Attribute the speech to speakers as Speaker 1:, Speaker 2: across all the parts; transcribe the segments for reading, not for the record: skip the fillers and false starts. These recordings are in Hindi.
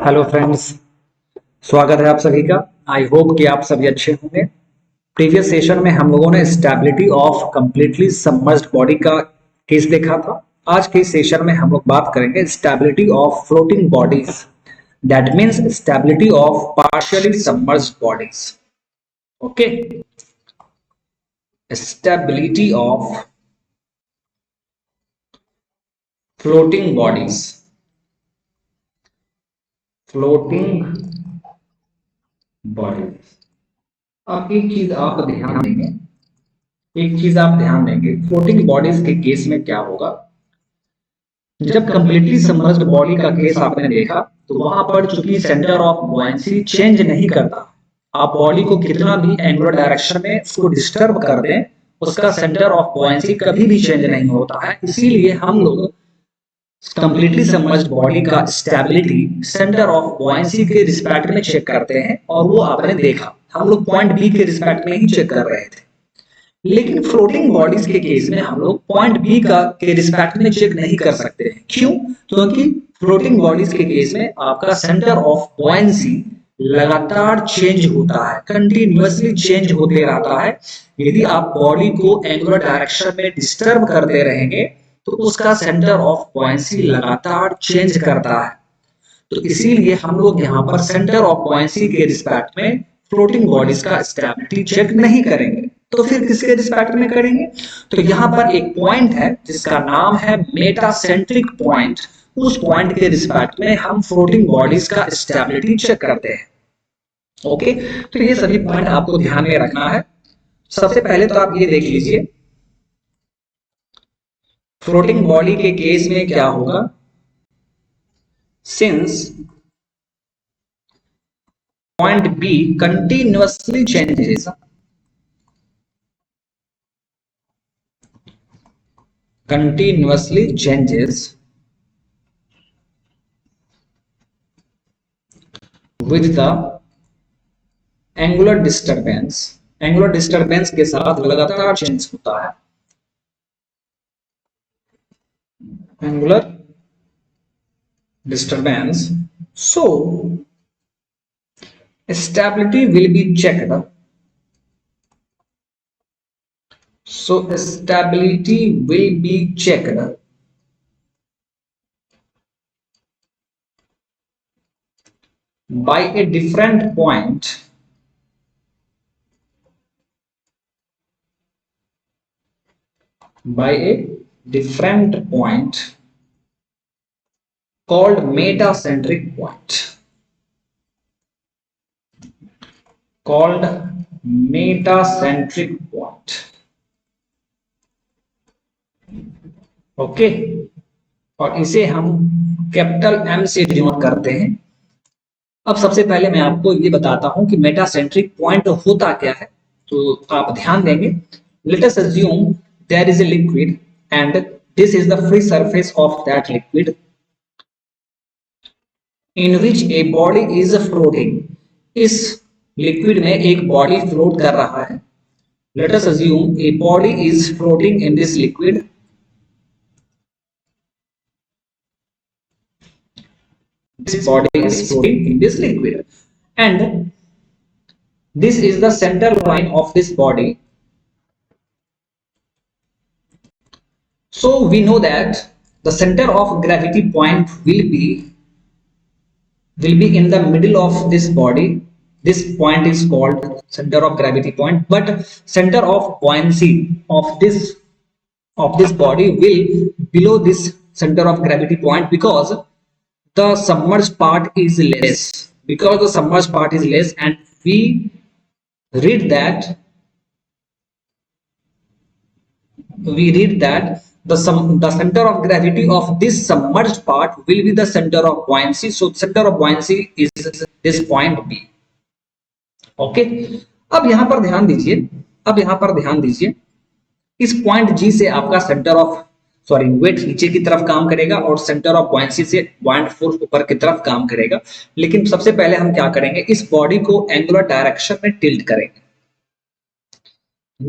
Speaker 1: हेलो फ्रेंड्स, स्वागत है आप सभी का। आई होप कि आप सभी अच्छे होंगे। प्रीवियस सेशन में हम लोगों ने stability of completely submerged body का केस देखा था। आज के सेशन में हम लोग बात करेंगे stability of floating bodies, that means stability of partially submerged bodies. Okay, stability of floating bodies, floating bodies. अब एक चीज आप ध्यान देंगे, फ्लोटिंग बॉडीज के केस में क्या होगा। जब कंप्लीटली सबमर्ज्ड बॉडी का केस आपने देखा तो वहां पर चूंकि सेंटर ऑफ बुओयंसी चेंज नहीं करता, आप बॉडी को कितना भी एंगुलर डायरेक्शन में उसको डिस्टर्ब कर दें, उसका सेंटर ऑफ बुओयंसी कभी भी चेंज नहीं होता है। इसीलिए हम लोग कंप्लीटली सबमर्ज्ड बॉडी का स्टेबिलिटी सेंटर ऑफ बुओयंसी के रिस्पेक्ट में चेक करते हैं, और वो आपने देखा हम लोग पॉइंट बी के रिस्पेक्ट में ही चेक कर रहे थे। लेकिन फ्लोटिंग बॉडीज के केस में हम लोग पॉइंट बी का के रिस्पेक्ट में चेक नहीं कर सकते हैं। क्यों? क्योंकि फ्लोटिंग बॉडीज के केस में आपका सेंटर ऑफ बुओयंसी लगातार चेंज होता है, कंटिन्यूअसली चेंज होते रहता है। यदि आप बॉडी को एंगुलर डायरेक्शन में डिस्टर्ब करते रहेंगे तो उसका सेंटर ऑफ बुओयंसी लगातार चेंज करता है। तो इसीलिए हम लोग यहाँ पर सेंटर ऑफ बुओयंसी के रिस्पेक्ट में फ्लोटिंग बॉडीज का स्टेबिलिटी चेक नहीं करेंगे। तो फिर किसके रिस्पेक्ट में करेंगे? तो यहाँ पर एक पॉइंट है जिसका नाम है मेटासेंट्रिक पॉइंट। उस पॉइंट के रिस्पेक्ट में हम फ्लोटिंग बॉडीज का स्टेबिलिटी चेक करते हैं। ओके, तो ये सभी पॉइंट आपको ध्यान में रखना है। सबसे पहले तो आप ये देख लीजिए, फ्लोटिंग बॉडी के केस में क्या होगा। Since point B continuously changes, with the angular disturbance, angular disturbance के साथ लगातार चेंज होता है। angular disturbance, so stability will be checked. So stability will be checked by a different point, called metacentric point, okay, और इसे हम कैपिटल एम से डिनोट करते हैं। अब सबसे पहले मैं आपको ये बताता हूं कि मेटासेंट्रिक पॉइंट होता क्या है, तो आप ध्यान देंगे। Let us assume there is a liquid and this is the free surface of that liquid in which a body is floating. इस लिक्विड में एक बॉडी फ्लोट कर रहा है। Let us assume a body is floating in this liquid. This body is floating in this liquid, and this is the center line of this body. So we know that the center of gravity point will be in the middle of this body. This point is called center of gravity point, but center of buoyancy of this body will below this center of gravity point, because the submerged part is less, and we read that the center of gravity of this submerged part will be the center of buoyancy. So center of buoyancy is this point B. Okay, अब यहां पर ध्यान दीजिए, इस पॉइंट G से आपका सेंटर ऑफ वेट नीचे की तरफ काम करेगा और सेंटर ऑफ बुओयंसी से बुओयंट फोर्स ऊपर की तरफ काम करेगा। लेकिन सबसे पहले हम क्या करेंगे, इस बॉडी को एंगुलर डायरेक्शन में टिल्ट करेंगे।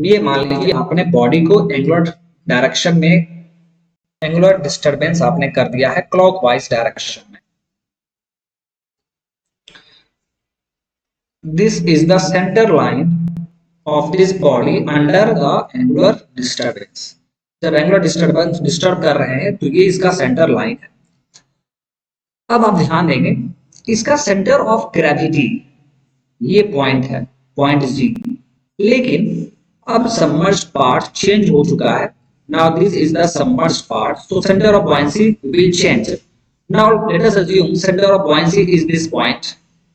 Speaker 1: ये मान लीजिए आपने बॉडी को एंगुलर डायरेक्शन में, एंगुलर डिस्टर्बेंस आपने कर दिया है क्लॉकवाइज डायरेक्शन में। This is the center line of this body under the angular disturbance. जब एंगुलर डिस्टर्बेंस डिस्टर्ब कर रहे हैं तो ये इसका सेंटर लाइन है। अब आप ध्यान देंगे इसका सेंटर ऑफ ग्रेविटी ये पॉइंट है, पॉइंट जी। लेकिन अब सबमर्ज्ड पार्ट चेंज हो चुका है। Now this is the submerged part, so centre of buoyancy will change. Now let us assume centre of buoyancy is this point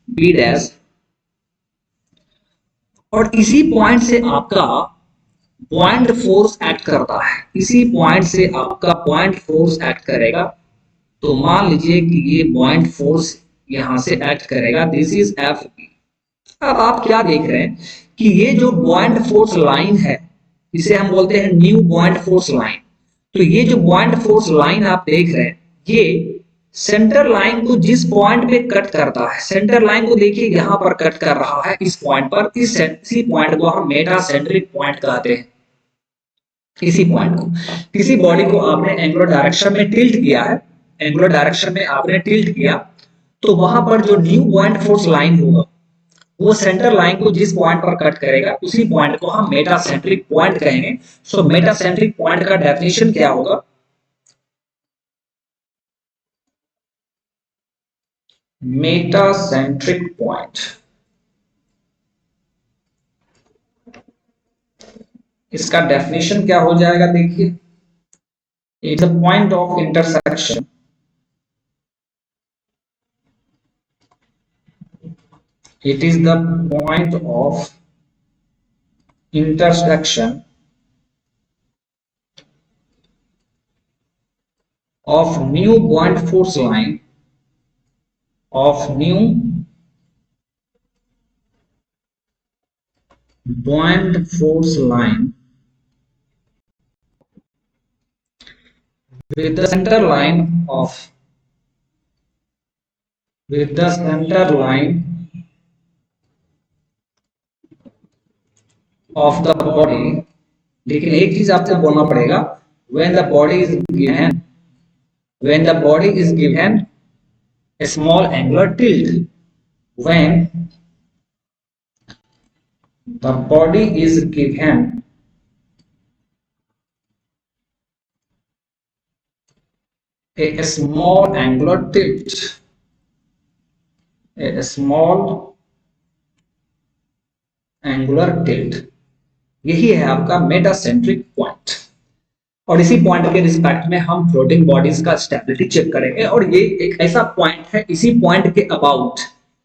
Speaker 1: B dash, और इसी पॉइंट से आपका पॉइंट फोर्स एक्ट करता है। इसी पॉइंट से आपका पॉइंट फोर्स एक्ट करेगा। तो मान लीजिए कि ये पॉइंट फोर्स यहां से एक्ट करेगा, दिस इज एफ बी। अब आप क्या देख रहे हैं कि ये जो पॉइंट फोर्स लाइन है इसे हम बोलते हैं न्यू पॉइंट फोर्स लाइन। तो ये जो पॉइंट फोर्स लाइन आप देख रहे हैं ये सेंटर लाइन को जिस पॉइंट पे कट करता है, सेंटर लाइन को देखिए यहां पर कट कर रहा है इस पॉइंट पर। इसी पॉइंट को हम मेटासेंट्रिक पॉइंट कहते हैं। इसी पॉइंट को, किसी बॉडी को आपने एंगुलर डायरेक्शन में टिल्ट किया है, एंगुलर डायरेक्शन में आपने टिल्ट किया, तो वहां पर जो न्यू पॉइंट फोर्स लाइन होगा वो सेंटर लाइन को जिस पॉइंट पर कट करेगा उसी पॉइंट को हम मेटासेंट्रिक पॉइंट कहेंगे। सो मेटासेंट्रिक पॉइंट का डेफिनेशन क्या होगा? मेटासेंट्रिक पॉइंट, इसका डेफिनेशन क्या हो जाएगा? देखिए, it's a point of intersection, it is the point of intersection of new point force line of new point force line with the center line of the body। लेकिन एक चीज आपसे बोलना पड़ेगा, when the body is given a small angular tilt, when the body is given a small angular tilt, a small angular tilt, यही है आपका मेटासेंट्रिक पॉइंट। और इसी पॉइंट के रिस्पेक्ट में हम फ्लोटिंग बॉडीज का स्टेबिलिटी चेक करेंगे। और ये एक ऐसा पॉइंट है, इसी पॉइंट के अबाउट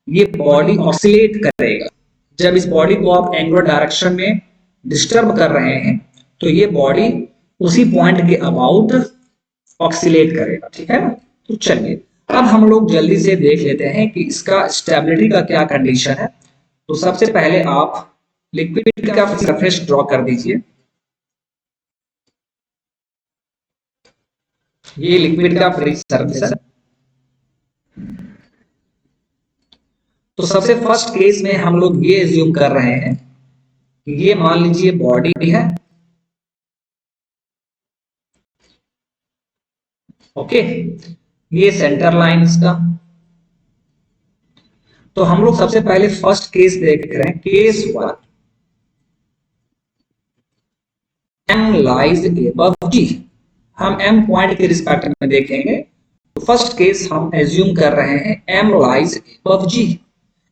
Speaker 1: ये बॉडी ऑसिलेट करेगा। जब इस बॉडी को आप एंगुलर डायरेक्शन में डिस्टर्ब कर रहे हैं तो ये बॉडी उसी पॉइंट के अबाउट ऑक्सीलेट करेगा। ठीक है ना? तो चलिए अब हम लोग जल्दी से देख लेते हैं कि इसका स्टेबिलिटी का क्या कंडीशन है। तो सबसे पहले आप लिक्विड का सरफेस ड्रॉ कर दीजिए। ये लिक्विड का फ्री सरफेस है। तो सबसे फर्स्ट केस में हम लोग ये एज्यूम कर रहे हैं कि ये मान लीजिए बॉडी है। ओके, ये सेंटर लाइन इसका। तो हम लोग सबसे पहले फर्स्ट केस देख रहे हैं, case 1, M lies above G। हम M पॉइंट के रिस्पेक्ट में देखेंगे। तो फर्स्ट केस हम एज्यूम कर रहे हैं M lies above G,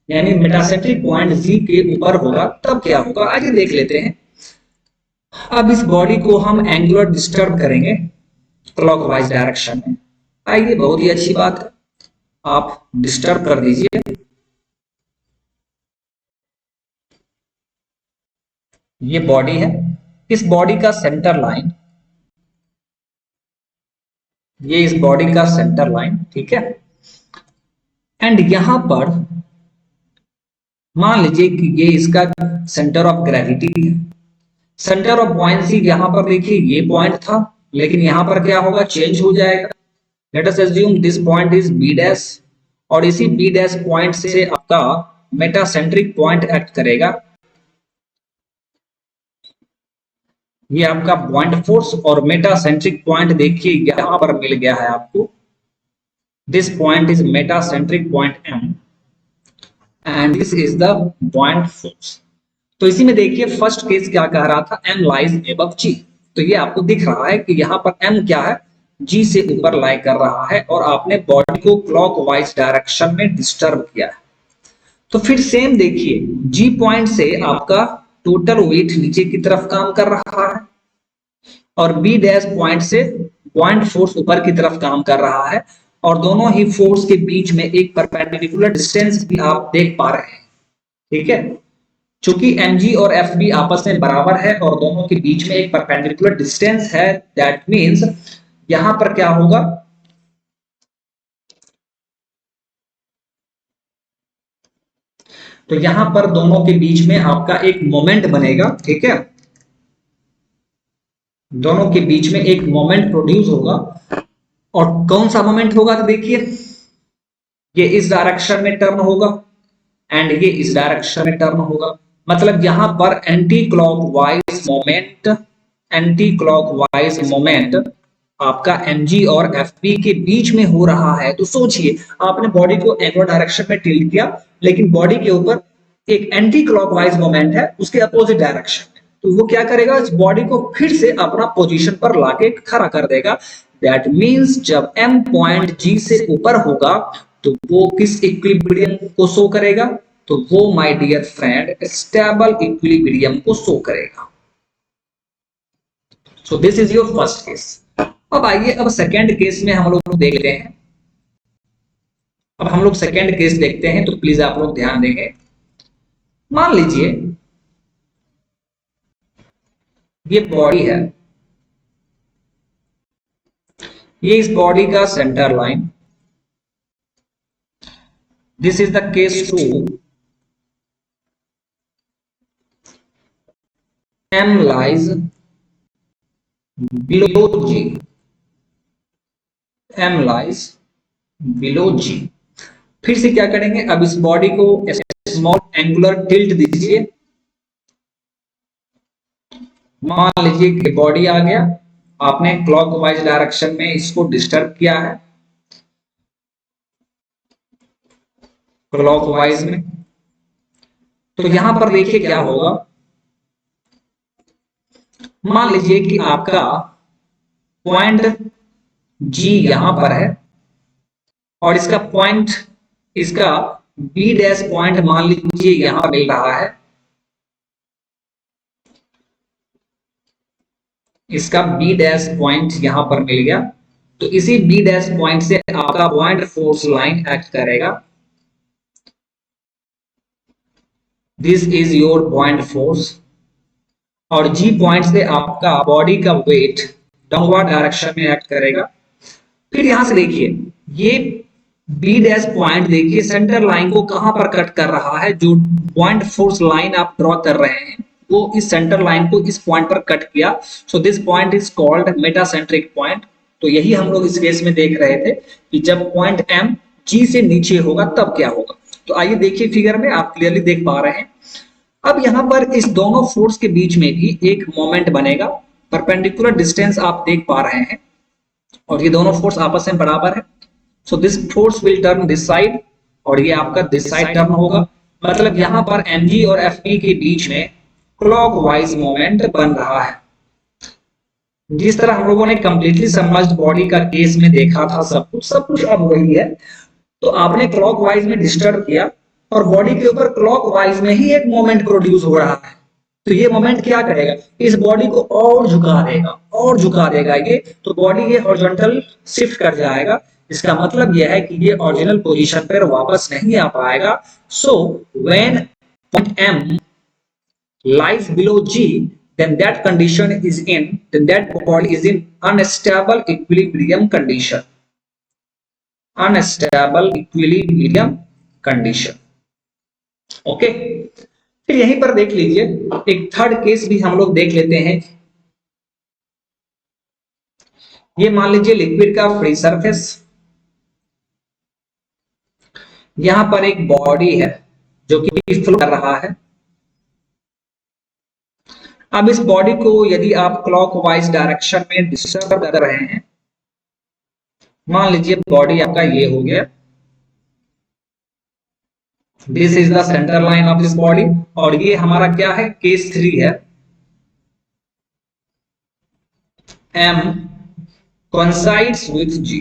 Speaker 1: यानी मेटासेंट्रिक पॉइंट G के ऊपर होगा। तब क्या होगा आइए देख लेते हैं। अब इस बॉडी को हम एंगुलर डिस्टर्ब करेंगे क्लॉकवाइज डायरेक्शन में। आइए, बहुत ही अच्छी बात है, आप डिस्टर्ब कर दीजिए। ये बॉडी है, इस बॉडी का सेंटर लाइन, ये इस बॉडी का सेंटर लाइन, ठीक है। एंड यहां पर मान लीजिए कि ये इसका सेंटर ऑफ ग्रेविटी है। सेंटर ऑफ buoyancy यहां पर देखिए ये पॉइंट था, लेकिन यहां पर क्या होगा, चेंज हो जाएगा। Let us assume this point is B dash, और इसी बी डैश पॉइंट से आपका मेटासेंट्रिक पॉइंट एक्ट करेगा। ये आपका पॉइंट फोर्स और मेटासेंट्रिक पॉइंट देखिए यहां पर मिल गया है आपको। This point is metacentric point M, and this is the point force. तो इसी में देखिए फर्स्ट केस क्या कह रहा था, एम लाइज एबव जी। तो ये आपको दिख रहा है कि यहाँ पर एम क्या है, जी से ऊपर लाई कर रहा है और आपने बॉडी को क्लॉकवाइज डायरेक्शन में डिस्टर्ब किया है। तो फिर सेम देखिए जी पॉइंट से आपका टोटल वेट नीचे की तरफ काम कर रहा है और बी डैश पॉइंट से पॉइंट फोर्स ऊपर की तरफ काम कर रहा है और दोनों ही फोर्स के बीच में एक परपेंडिकुलर डिस्टेंस भी आप देख पा रहे हैं। ठीक है, चूंकि mg और fb आपस में बराबर है और दोनों के बीच में एक परपेंडिकुलर डिस्टेंस है, दैट मींस यहां पर क्या होगा, तो यहां पर दोनों के बीच में आपका एक मोमेंट बनेगा। ठीक है, दोनों के बीच में एक मोमेंट प्रोड्यूस होगा और कौन सा मोमेंट होगा, तो देखिए ये इस डायरेक्शन में टर्न होगा एंड ये इस डायरेक्शन में टर्न होगा। मतलब यहां पर एंटी क्लॉकवाइज मोमेंट आपका mg और fp के बीच में हो रहा है। तो सोचिए आपने बॉडी को एंगुलर डायरेक्शन में टिल्ट किया, लेकिन बॉडी के ऊपर एक एंटी क्लॉकवाइज मोमेंट है उसके अपोजिट डायरेक्शन में, तो वो क्या करेगा, इस बॉडी को फिर से अपना पोजीशन पर लाके खड़ा कर देगा। दैट मींस जब m पॉइंट g से ऊपर होगा तो वो किस इक्विलिब्रियम को शो करेगा, तो वो my dear friend stable equilibrium को शो करेगा। So this is your first case. अब आइए अब सेकेंड केस में हम लोग देख रहे हैं। अब हम लोग सेकेंड केस देखते हैं, तो प्लीज आप लोग ध्यान देंगे। मान लीजिए ये बॉडी है, ये इस बॉडी का centre line, this is the case 2, m lies below g, m lies below g। फिर से क्या करेंगे, अब इस बॉडी को स्मॉल एंगुलर टिल्ट दीजिए। मान लीजिए कि बॉडी आ गया, आपने क्लॉकवाइज डायरेक्शन में इसको डिस्टर्ब किया है, क्लॉकवाइज में। तो यहां पर देखिए क्या होगा, मान लीजिए कि आपका पॉइंट जी यहां पर है और इसका पॉइंट, इसका बी डैश पॉइंट मान लीजिए यहां मिल रहा है, इसका बी डैश पॉइंट यहां पर मिल गया। तो इसी बी डैश पॉइंट से आपका पॉइंट फोर्स लाइन एक्ट करेगा, this is your point force. और जी पॉइंट से आपका बॉडी का वेट डाउनवर्ड डायरेक्शन में एक्ट करेगा। फिर यहां से देखिए ये बी डैश पॉइंट देखिए सेंटर लाइन को कहां पर कट कर रहा है, जो पॉइंट फोर्स लाइन आप ड्रॉ कर रहे हैं वो इस सेंटर लाइन को इस पॉइंट पर कट किया। सो this point is called metacentric point. तो यही हम लोग इस केस में देख रहे थे कि जब पॉइंट एम जी से नीचे होगा तब क्या होगा। तो आइए देखिए फिगर में आप क्लियरली देख पा रहे हैं। अब यहां पर इस दोनों फोर्स के बीच में भी एक मोमेंट बनेगा, परपेंडिकुलर डिस्टेंस आप देख पा रहे हैं और ये दोनों फोर्स आपस में बराबर है। So this force will turn this side और ये आपका दिस साइड टर्न होगा। मतलब यहां पर mg और fp के बीच में क्लॉकवाइज मोमेंट बन रहा है। जिस तरह हम लोगों ने कंप्लीटली सबमर्ज्ड बॉडी का केस में देखा था, सब कुछ अब वही है। तो आपने क्लॉकवाइज में डिस्टर्ब किया और बॉडी के ऊपर क्लॉकवाइज में ही एक मोमेंट प्रोड्यूस हो रहा है। तो ये मोमेंट क्या करेगा, इस बॉडी को और झुका देगा और झुका देगा ये, तो बॉडी ये हॉरिजॉन्टल शिफ्ट कर जाएगा। इसका मतलब यह है कि ये ओरिजिनल पोजीशन पर वापस नहीं आ पाएगा। So when point M lies below G, then that condition is in, then that body is in unstable equilibrium condition. Unstable equilibrium condition. Okay, फिर यहीं पर देख लीजिए एक थर्ड केस भी हम लोग देख लेते हैं। ये मान लीजिए लिक्विड का फ्री सरफेस, यहां पर एक बॉडी है जो कि फ्लो कर रहा है। अब इस बॉडी को यदि आप क्लॉकवाइज डायरेक्शन में डिस्टर्ब कर रहे हैं, मान लीजिए बॉडी आपका ये हो गया, this is the centre line of this body, और ये हमारा क्या है, केस 3 है। M coincides with G,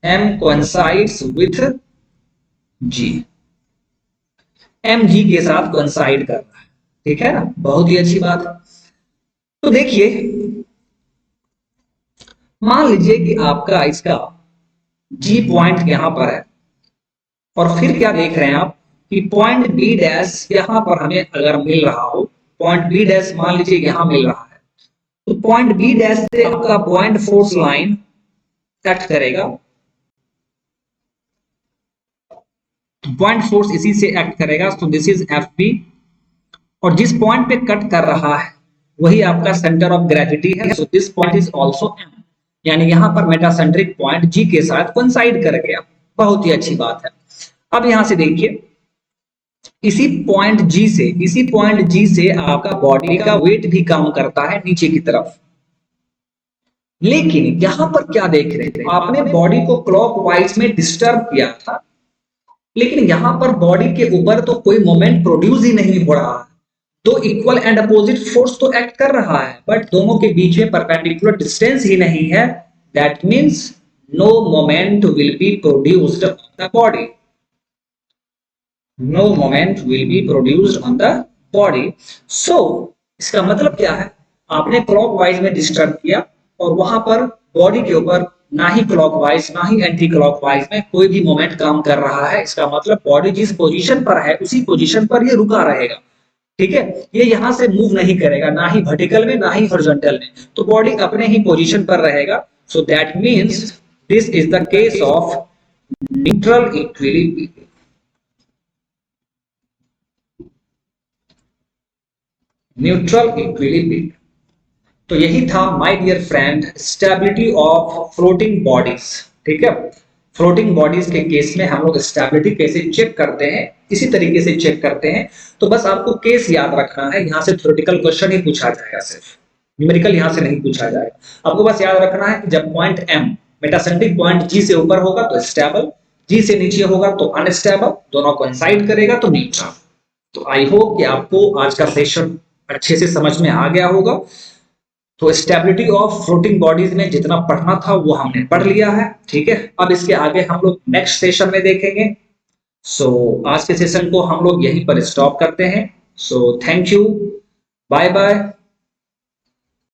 Speaker 1: M coincides with G, M G के साथ coincide कर रहा है, ठीक है ना, बहुत ही अच्छी बात है। तो देखिए, मान लीजिए कि आपका इसका G पॉइंट यहां पर है, और फिर क्या देख रहे हैं आप कि पॉइंट बी डैश यहां पर हमें अगर मिल रहा हो, पॉइंट बी डैश मान लीजिए यहां मिल रहा है, तो पॉइंट बी डैश से आपका पॉइंट फोर्स लाइन कट करेगा, पॉइंट फोर्स इसी से एक्ट करेगा, तो दिस इज एफ बी, और जिस पॉइंट पे कट कर रहा है वही आपका सेंटर ऑफ ग्रेविटी है, so this point is also M, यानी यहां पर मेटासेंट्रिक पॉइंट जी के साथ कोइंसाइड कर गया, बहुत ही अच्छी बात है। अब यहां से देखिए, इसी पॉइंट जी से आपका बॉडी का वेट भी काम करता है नीचे की तरफ, लेकिन यहां पर क्या देख रहे थे, आपने बॉडी को क्लॉकवाइज में डिस्टर्ब किया था, लेकिन यहां पर बॉडी के ऊपर तो कोई मोमेंट प्रोड्यूस ही नहीं हो रहा है, तो इक्वल एंड अपोजिट फोर्स तो एक्ट कर रहा है, बट दोनों के बीच में परपेंडिकुलर डिस्टेंस ही नहीं है, that means no moment will be produced on the body, no moment will be produced on the body. So इसका मतलब क्या है, आपने क्लॉकवाइज में डिस्टर्ब किया और वहां पर बॉडी के ऊपर ना ही क्लॉकवाइज ना ही एंटी क्लॉकवाइज में कोई भी मोमेंट काम कर रहा है, इसका मतलब बॉडी जिस पोजीशन पर है उसी पोजीशन पर ये रुका रहेगा, ठीक है, ये यहां से मूव नहीं करेगा, ना ही वर्टिकल में ना ही हॉरिजॉन्टल में, तो बॉडी अपने ही पोजीशन पर रहेगा, so that means this is the case of neutral equilibrium, neutral equilibrium. तो यही था my dear friend stability of floating bodies, ठीक है, फ्लोटिंग बॉडीज के केस में हम लोग स्टेबिलिटी कैसे चेक करते हैं, इसी तरीके से चेक करते हैं। तो बस आपको केस याद रखना है, यहां से थ्योरेटिकल क्वेश्चन ही पूछा जाएगा, सिर्फ न्यूमेरिकल यहां से नहीं पूछा जाएगा। आपको बस याद रखना है कि जब point M metacentric point G से ऊपर होगा तो स्टेबल, G से नीचे होगा तो अनस्टेबल, दोनों कोइंसाइड करेगा तो न्यूट्रल। तो आई होप कि आपको आज का सेशन अच्छे से समझ में आ गया होगा। तो स्टेबिलिटी ऑफ फ्लोटिंग बॉडीज में जितना पढ़ना था वो हमने पढ़ लिया है, ठीक है, अब इसके आगे हम लोग नेक्स्ट सेशन में देखेंगे। सो आज के सेशन को हम लोग यहीं पर स्टॉप करते हैं। So thank you, bye bye.